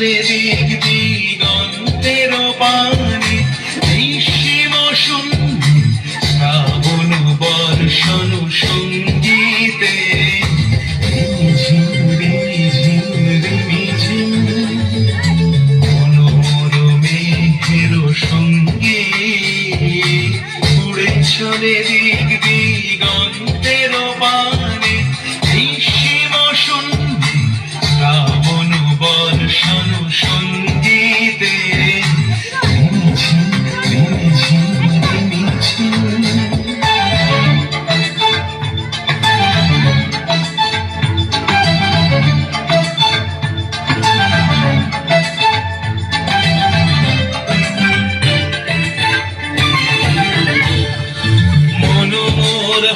চলে দিক দিগন্তের পানে নিঃসীম শূন্যে শ্রাবণ বর্ষণ সঙ্গীতে সঙ্গে উড়ে চলে দিক দিগন্তের পানে নিঃসীম শূন্যে শ্রাবণ বর্ষণ সঙ্গীতে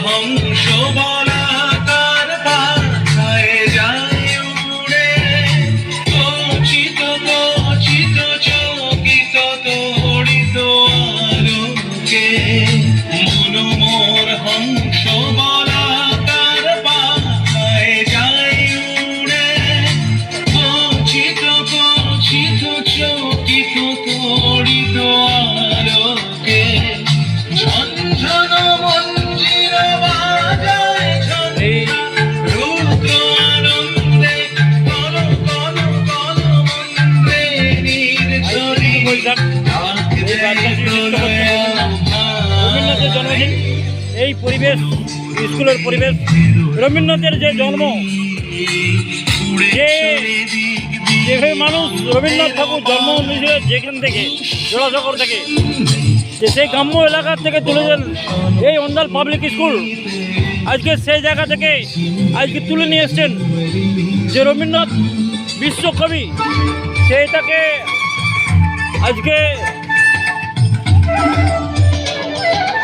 হংস বলাকার পাখায় যায় উড়ে কচিত কচিত চকিত তড়িত আলোকে মনোমোর হংস বলাকার পাখায় যায় উড়ে কচিত কচিত চকিত তড়িত আলোকে ঝনঝন রবীন্দ্রনাথের জন্মদিন, এই পরিবেশ, স্কুলের পরিবেশ, রবীন্দ্রনাথের যে জন্ম, যেভাবে মানুষ রবীন্দ্রনাথ ঠাকুর জন্ম নিয়েছিল যেখান থেকে জোড়াসাগর থেকে, যে সেই গ্রাম্য এলাকা থেকে তুলে যান এই অন্দাল পাবলিক স্কুল, আজকে সেই জায়গা থেকে আজকে তুলে নিয়ে এসছেন যে রবীন্দ্রনাথ বিশ্বকবি, সেইটাকে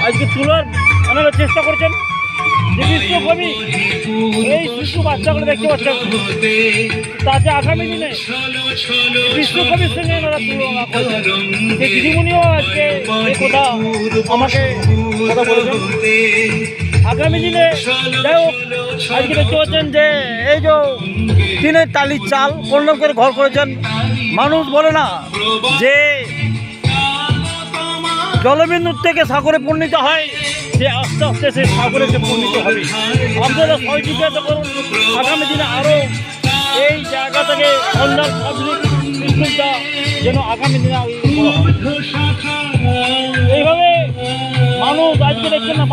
আজকে তোলার ওনারা চেষ্টা করছেন যে বিশ্বকবি এই শিশু বাচ্চাগুলো দেখতে পাচ্ছেন, তাতে আগামী দিনে বিশ্বকবির সঙ্গে ওনারা তুলনা করছেন। সেই দিদিমণিও আজকে এই কথা আমাকে কথা বলেছেন। আগামী দিনে যাই হোক, আজকে দেখতে পাচ্ছেন যে এই যে টিনের টালির চাল কন্ডম করে ঘর করেছেন। মানুষ বলে না যে জলবিন্দুর থেকে সাগরে পরিণত হয়, সে আস্তে আস্তে সে সাগরে সে পরিণত হবে। আপনারা সহযোগিতা করুন, আগামী দিনে আরও এই জায়গা থেকে অন্যান্য পাবলিক স্কুলটা যেন আগামী দিনে এইভাবে মানুষ আজকে দেখছেন না।